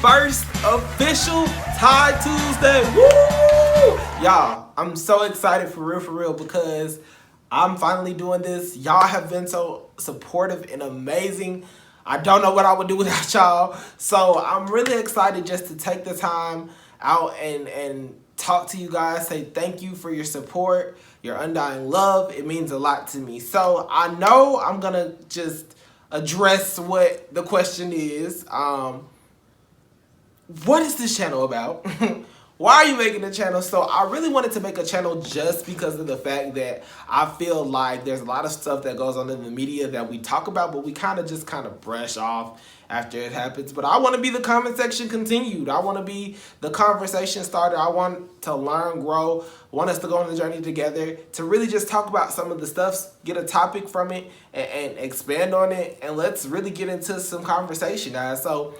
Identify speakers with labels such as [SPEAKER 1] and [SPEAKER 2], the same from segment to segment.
[SPEAKER 1] first official Tye Tuesday. Woo! Y'all, I'm so excited for real, because I'm finally doing this. Y'all have been so supportive and amazing. I don't know what I would do without y'all. So I'm really excited just to take the time out and talk to you guys, say thank you for your support, your undying love. It means a lot to me. So I know I'm gonna just address what the question is. What is this channel about? Why are you making a channel? So I really wanted to make a channel just because of the fact that I feel like there's a lot of stuff that goes on in the media that we talk about, but we kind of brush off after it happens. But I want to be the comment section continued. I want to be the conversation starter. I want to learn, grow, want us to go on the journey together, to really just talk about some of the stuff, get a topic from it, and expand on it, and let's really get into some conversation, guys. So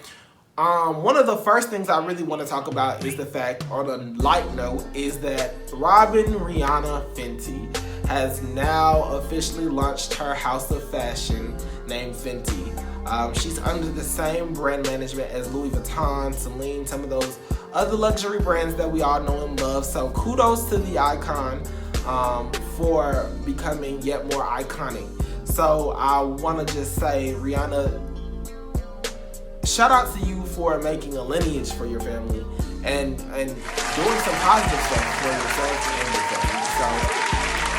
[SPEAKER 1] one of the first things I really want to talk about is the fact, on a light note, is that Robin Rihanna Fenty has now officially launched her house of fashion named Fenty. She's under the same brand management as Louis Vuitton, Celine, some of those other luxury brands that we all know and love. So kudos to the icon for becoming yet more iconic. So I want to just say, Rihanna, shout out to you for making a lineage for your family and doing some positive stuff for yourself and your family. So,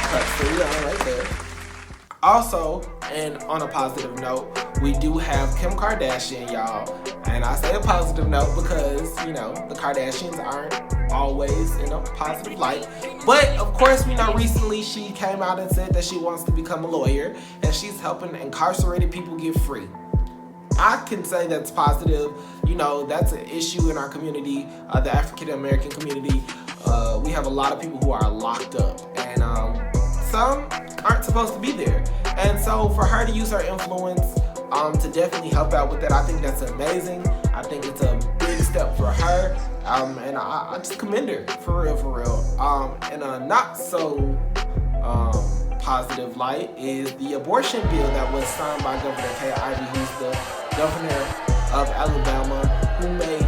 [SPEAKER 1] cuts to Rihanna right there. Also, and on a positive note, we do have Kim Kardashian, y'all. And I say a positive note because, you know, the Kardashians aren't always in a positive light. But, of course, we know recently she came out and said that she wants to become a lawyer and she's helping incarcerated people get free. I can say that's positive. You know, that's an issue in our community, the African American community. We have a lot of people who are locked up, and some aren't supposed to be there. And so for her to use her influence to definitely help out with that, I think that's amazing. I think it's a big step for her, and I just commend her, for real. And a not so positive light is the abortion bill that was signed by Governor Kay Ivey, who's the governor of Alabama, who made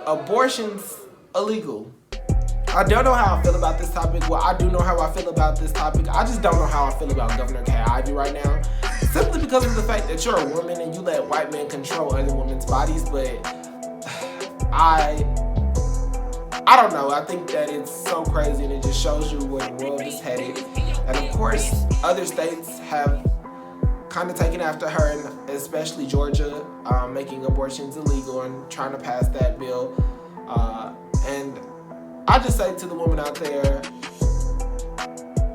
[SPEAKER 1] abortions illegal. I don't know how I feel about this topic. Well, I do know how I feel about this topic. I just don't know how I feel about Governor Kay Ivey right now. Simply because of the fact that you're a woman and you let white men control other women's bodies. But I don't know. I think that it's so crazy, and it just shows you where the world is headed. And of course, other states have kind of taken after her, and especially Georgia, making abortions illegal and trying to pass that bill. And I just say to the woman out there,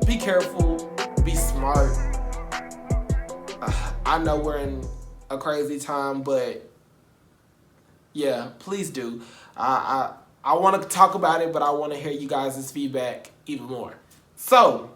[SPEAKER 1] be careful, be smart. I know we're in a crazy time, but yeah, please do. I want to talk about it, but I want to hear you guys' feedback even more. So,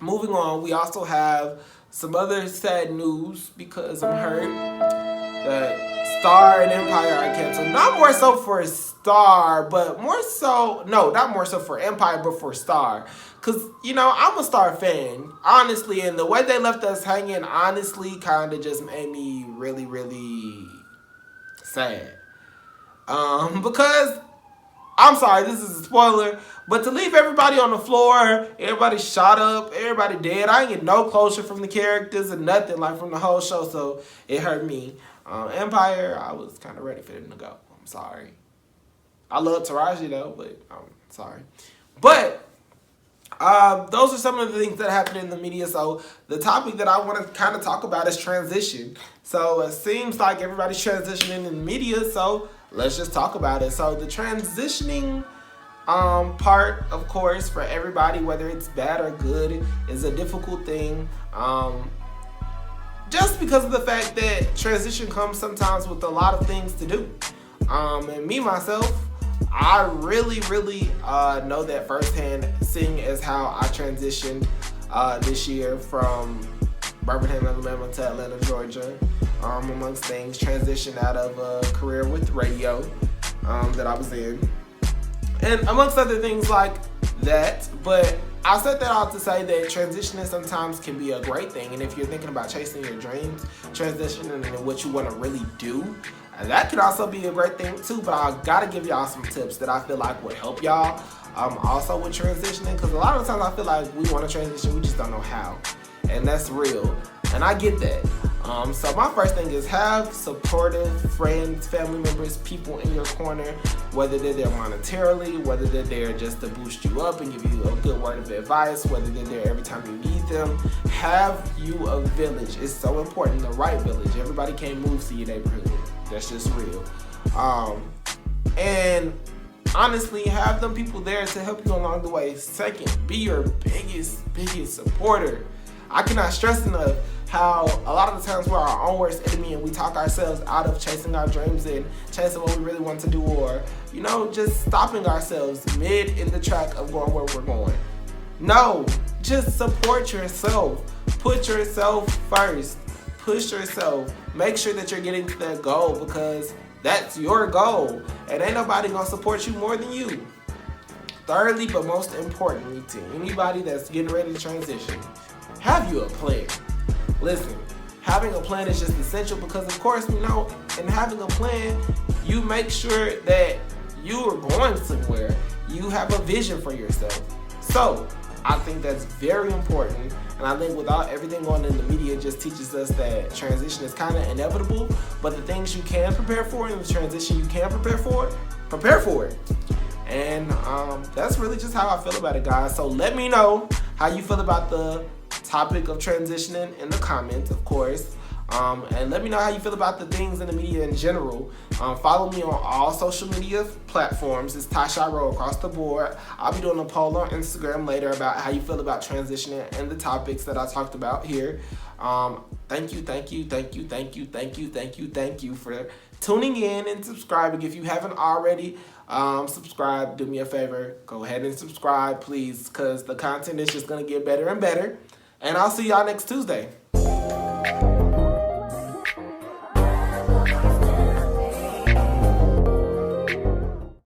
[SPEAKER 1] moving on, we also have some other sad news because I'm heard that Star and Empire are canceled. Not more so for Star, but more so, no, not more so for Empire, but for Star. Because, you know, I'm a Star fan, honestly, and the way they left us hanging, honestly, kind of just made me really sad. Because, I'm sorry, this is a spoiler, but to leave everybody on the floor, everybody shot up, everybody dead, I ain't get no closure from the characters and nothing, like, from the whole show, so it hurt me. Empire, I was kind of ready for them to go. I'm sorry. I love Taraji, though, but I'm sorry. But those are some of the things that happened in the media. So the topic that I want to kind of talk about is transition. So it seems like everybody's transitioning in the media, so let's just talk about it. So the transitioning part, of course, for everybody, whether it's bad or good, is a difficult thing. Just because of the fact that transition comes sometimes with a lot of things to do. And me, myself, I really know that firsthand, seeing as how I transitioned this year from Birmingham, Alabama to Atlanta, Georgia, amongst things, transitioned out of a career with radio that I was in, and amongst other things like that. But I said that all to say that transitioning sometimes can be a great thing, and if you're thinking about chasing your dreams, transitioning into what you want to really do And that could also be a great thing too, but I gotta give y'all some tips that I feel like would help y'all also with transitioning, because a lot of times I feel like we want to transition, we just don't know how. And that's real. And I get that. So my first thing is have supportive friends, family members, people in your corner, whether they're there monetarily, whether they're there just to boost you up and give you a good word of advice, whether they're there every time you need them. Have you a village. It's so important, the right village. Everybody can't move to your neighborhood. That's just real. And honestly, have them people there to help you along the way. Second, be your biggest supporter. I cannot stress enough how a lot of the times we're our own worst enemy and we talk ourselves out of chasing our dreams and chasing what we really want to do, or, you know, just stopping ourselves mid in the track of going where we're going. No, just support yourself. Put yourself first. Push yourself. Make sure that you're getting to that goal, because that's your goal. And ain't nobody gonna support you more than you. Thirdly, but most importantly, to anybody that's getting ready to transition, have you a plan. Listen, having a plan is just essential, because of course, you know, in having a plan, you make sure that you are going somewhere. You have a vision for yourself. So I think that's very important. And I think without everything going in the media, it just teaches us that transition is kind of inevitable. But the things you can prepare for and the transition you can prepare for it. And that's really just how I feel about it, guys. So let me know how you feel about the topic of transitioning in the comments, of course. And let me know how you feel about the things in the media in general. Follow me on all social media platforms. It's Tye Shairo across the board. You. I'll be doing a poll on Instagram later about how you feel about transitioning and the topics that I talked about here. Thank you for tuning in and subscribing. If you haven't already subscribed, do me a favor. Go ahead and subscribe, please, because the content is just going to get better and better. And I'll see y'all next Tuesday.